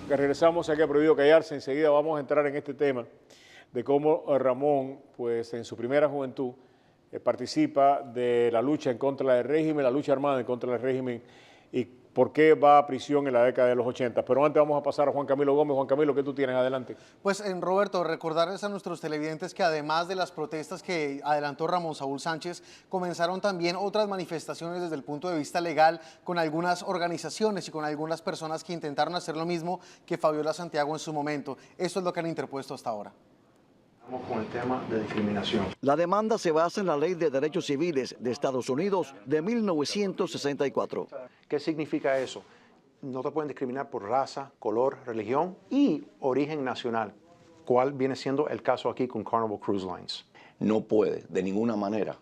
Que regresamos aquí a Prohibido Callarse. Enseguida vamos a entrar en este tema de cómo Ramón, pues en su primera juventud, participa de la lucha en contra del régimen, la lucha armada en contra del régimen y por qué va a prisión en la década de los 80. Pero antes vamos a pasar a Juan Camilo Gómez. Juan Camilo, ¿qué tú tienes? Adelante. Pues Roberto, recordarles a nuestros televidentes que además de las protestas que adelantó Ramón Saúl Sánchez, comenzaron también otras manifestaciones desde el punto de vista legal con algunas organizaciones y con algunas personas que intentaron hacer lo mismo que Fabiola Santiago en su momento. Eso es lo que han interpuesto hasta ahora. Vamos con el tema de discriminación. La demanda se basa en la Ley de Derechos Civiles de Estados Unidos de 1964. ¿Qué significa eso? No te pueden discriminar por raza, color, religión y origen nacional, cuál viene siendo el caso aquí con Carnival Cruise Lines. No puede de ninguna manera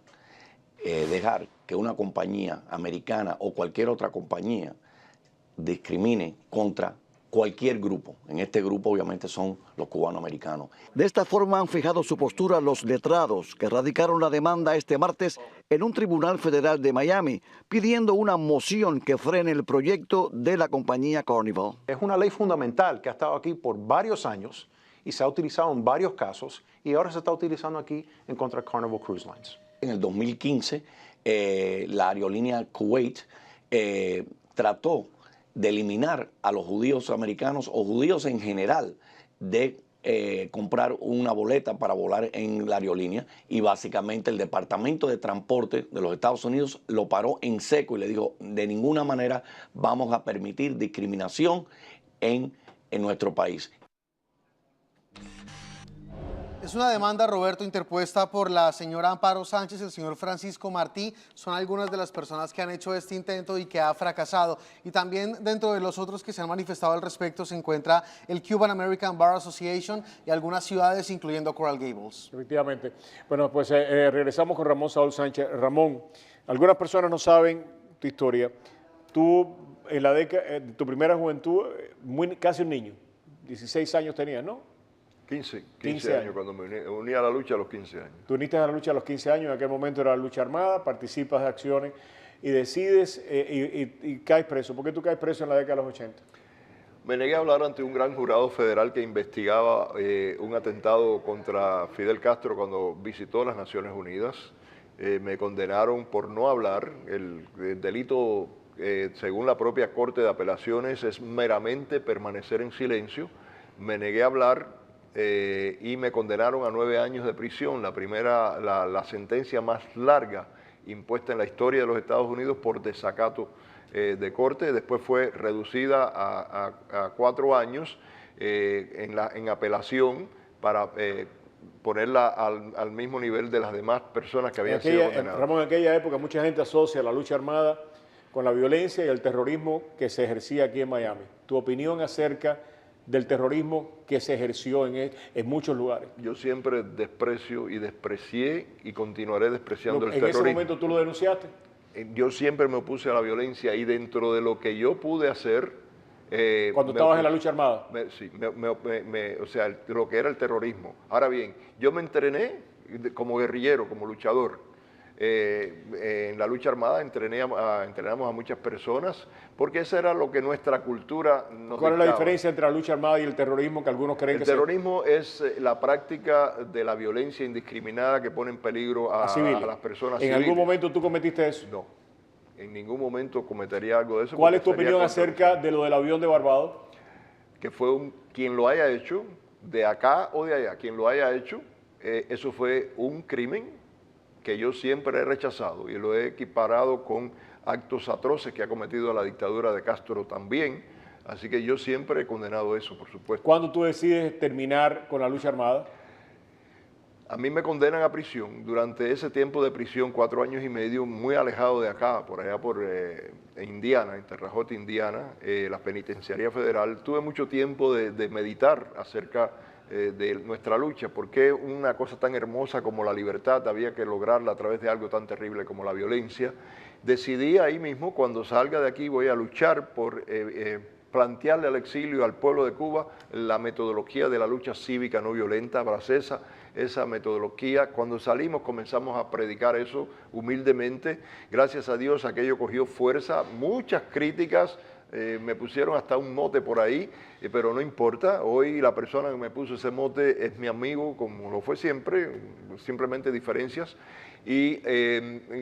dejar que una compañía americana o cualquier otra compañía discrimine contra cualquier grupo. En este grupo obviamente son los cubanoamericanos. De esta forma han fijado su postura los letrados que radicaron la demanda este martes en un tribunal federal de Miami, pidiendo una moción que frene el proyecto de la compañía Carnival. Es una ley fundamental que ha estado aquí por varios años y se ha utilizado en varios casos y ahora se está utilizando aquí en contra de Carnival Cruise Lines. En el 2015 la aerolínea Kuwait trató de eliminar a los judíos americanos o judíos en general de comprar una boleta para volar en la aerolínea, y básicamente el Departamento de Transporte de los Estados Unidos lo paró en seco y le dijo: de ninguna manera vamos a permitir discriminación en nuestro país. Es una demanda, Roberto, interpuesta por la señora Amparo Sánchez y el señor Francisco Martí. Son algunas de las personas que han hecho este intento y que ha fracasado. Y también dentro de los otros que se han manifestado al respecto se encuentra el Cuban American Bar Association y algunas ciudades, incluyendo Coral Gables. Efectivamente. Bueno, pues regresamos con Ramón Saúl Sánchez. Ramón, algunas personas no saben tu historia. Tú, en la década de tu primera juventud, casi un niño, 16 años tenías, ¿no? 15 años, cuando me uní a la lucha a los 15 años. Tú uniste a la lucha a los 15 años, en aquel momento era la lucha armada, participas de acciones y decides y caes preso. ¿Por qué tú caes preso en la década de los 80? Me negué a hablar ante un gran jurado federal que investigaba un atentado contra Fidel Castro cuando visitó las Naciones Unidas. Me condenaron por no hablar. El delito, según la propia Corte de Apelaciones, es meramente permanecer en silencio. Me negué a hablar. Y me condenaron a 9 años de prisión, la sentencia más larga impuesta en la historia de los Estados Unidos por desacato de corte. Después fue reducida a 4 años en apelación para ponerla al mismo nivel de las demás personas que habían sido condenadas. Ramón, en aquella época mucha gente asocia la lucha armada con la violencia y el terrorismo que se ejercía aquí en Miami. ¿Tu opinión acerca del terrorismo que se ejerció en muchos lugares? Yo siempre desprecio y desprecié y continuaré despreciando el terrorismo. ¿En ese momento tú lo denunciaste? Yo siempre me opuse a la violencia y dentro de lo que yo pude hacer... ¿Cuando estabas en la lucha armada? Sí, o sea, lo que era el terrorismo. Ahora bien, yo me entrené como guerrillero, como luchador. En la lucha armada entrenamos a muchas personas porque eso era lo que nuestra cultura nos ¿Cuál dictaba. es la diferencia entre la lucha armada y el terrorismo que algunos creen El terrorismo es la práctica de la violencia indiscriminada que pone en peligro a las personas civiles. ¿En algún momento tú cometiste eso? No, en ningún momento cometería algo de eso. ¿Cuál es tu opinión acerca de lo del avión de Barbados? Que fue quien lo haya hecho, de acá o de allá, quien lo haya hecho, eso fue un crimen que yo siempre he rechazado y lo he equiparado con actos atroces que ha cometido la dictadura de Castro también. Así que yo siempre he condenado eso, por supuesto. ¿Cuándo tú decides terminar con la lucha armada? A mí me condenan a prisión. Durante ese tiempo de prisión, 4 años y medio, muy alejado de acá, por allá por Indiana, en Terre Haute, Indiana, la penitenciaría federal, tuve mucho tiempo de meditar acerca de nuestra lucha. ¿Por qué una cosa tan hermosa como la libertad había que lograrla a través de algo tan terrible como la violencia? Decidí ahí mismo, cuando salga de aquí voy a luchar por plantearle al exilio, al pueblo de Cuba, la metodología de la lucha cívica no violenta, abracé esa metodología. Cuando salimos comenzamos a predicar eso humildemente. Gracias a Dios aquello cogió fuerza, muchas críticas Me pusieron hasta un mote por ahí, pero no importa. Hoy la persona que me puso ese mote es mi amigo, como lo fue siempre, simplemente diferencias. Y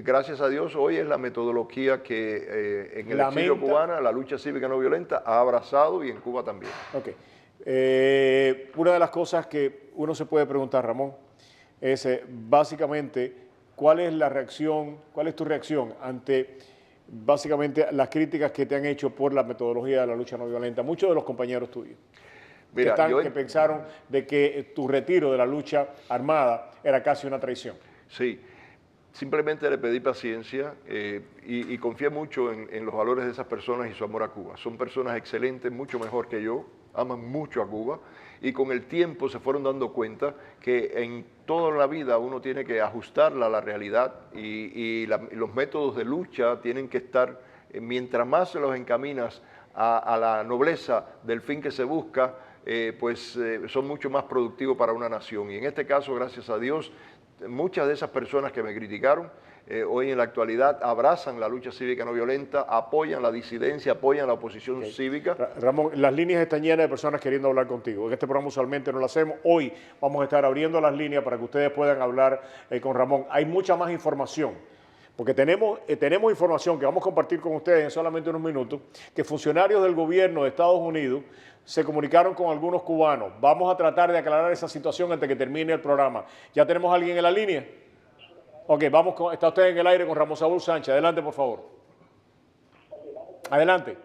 gracias a Dios hoy es la metodología que en el exilio cubana, la lucha cívica no violenta, ha abrazado y en Cuba también. Ok. Una de las cosas que uno se puede preguntar, Ramón, es básicamente cuál es la reacción, cuál es tu reacción ante básicamente las críticas que te han hecho por la metodología de la lucha no violenta, muchos de los compañeros tuyos. Mira, que pensaron de que tu retiro de la lucha armada era casi una traición. Sí. Simplemente le pedí paciencia y confié mucho en los valores de esas personas y su amor a Cuba. Son personas excelentes, mucho mejor que yo, aman mucho a Cuba y con el tiempo se fueron dando cuenta que en toda la vida uno tiene que ajustarla a la realidad y los métodos de lucha tienen que estar, mientras más se los encaminas a la nobleza del fin que se busca, son mucho más productivos para una nación. Y en este caso, gracias a Dios, muchas de esas personas que me criticaron hoy en la actualidad abrazan la lucha cívica no violenta, apoyan la disidencia, apoyan la oposición cívica. Ramón, las líneas están llenas de personas queriendo hablar contigo. En este programa usualmente no lo hacemos. Hoy vamos a estar abriendo las líneas para que ustedes puedan hablar con Ramón. Hay mucha más información, porque tenemos información que vamos a compartir con ustedes en solamente unos minutos, que funcionarios del gobierno de Estados Unidos se comunicaron con algunos cubanos. Vamos a tratar de aclarar esa situación antes que termine el programa. ¿Ya tenemos a alguien en la línea? Ok, está usted en el aire con Ramón Saúl Sánchez. Adelante, por favor. Adelante.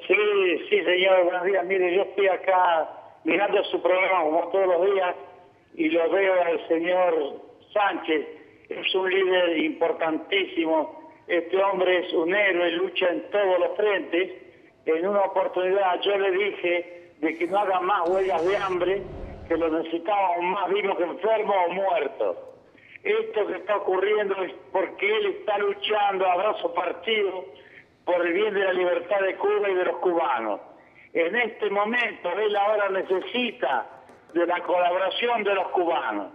Sí, señor, buenos días. Mire, yo estoy acá mirando su programa como todos los días y lo veo al señor Sánchez. Es un líder importantísimo. Este hombre es un héroe, lucha en todos los frentes. En una oportunidad yo le dije de que no haga más huelgas de hambre, que lo necesitábamos más vivos que enfermos o muertos. Esto que está ocurriendo es porque él está luchando a brazo partido por el bien de la libertad de Cuba y de los cubanos. En este momento él ahora necesita de la colaboración de los cubanos.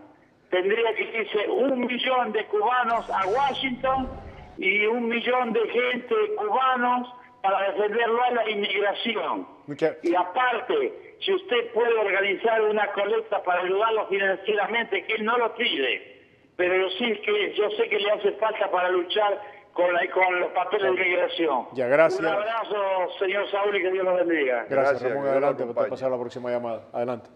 Tendría que irse 1 millón de cubanos a Washington y 1 millón de gente cubanos para defenderlo a la inmigración. Y aparte, si usted puede organizar una colecta para ayudarlo financieramente, que él no lo pide, pero yo sé que le hace falta para luchar con los papeles de inmigración. Ya, gracias. Un abrazo, señor Saúl, y que Dios lo bendiga. Gracias, Ramón. Adelante, para pasar a la próxima llamada. Adelante.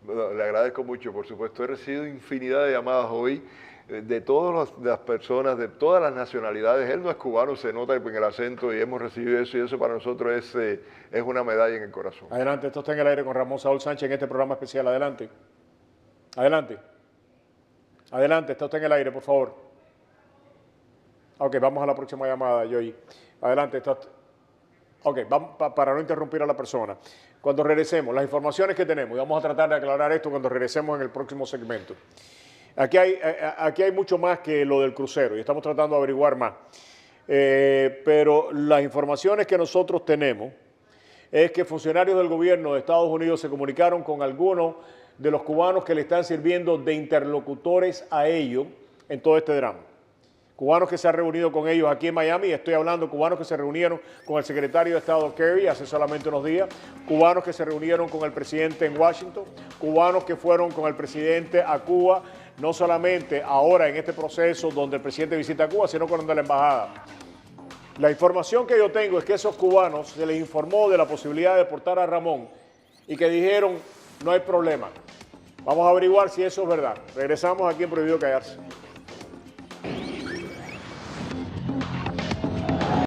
Bueno, le agradezco mucho, por supuesto. He recibido infinidad de llamadas hoy de todas las personas, de todas las nacionalidades. Él no es cubano, se nota en el acento y hemos recibido eso y eso para nosotros es una medalla en el corazón. Adelante, esto está en el aire con Ramón Saúl Sánchez en este programa especial. Adelante. Adelante. Adelante, está usted en el aire, por favor. Ok, vamos a la próxima llamada, Joey. Adelante, está usted. Ok, vamos, para no interrumpir a la persona. Cuando regresemos, las informaciones que tenemos, y vamos a tratar de aclarar esto cuando regresemos en el próximo segmento. Aquí hay mucho más que lo del crucero y estamos tratando de averiguar más. Pero las informaciones que nosotros tenemos es que funcionarios del gobierno de Estados Unidos se comunicaron con algunos de los cubanos que le están sirviendo de interlocutores a ellos en todo este drama. Cubanos que se han reunido con ellos aquí en Miami, estoy hablando de cubanos que se reunieron con el secretario de Estado Kerry hace solamente unos días, cubanos que se reunieron con el presidente en Washington, cubanos que fueron con el presidente a Cuba, no solamente ahora en este proceso donde el presidente visita Cuba, sino con la embajada. La información que yo tengo es que esos cubanos se les informó de la posibilidad de deportar a Ramón y que dijeron, no hay problema. Vamos a averiguar si eso es verdad. Regresamos aquí en Prohibido Callarse.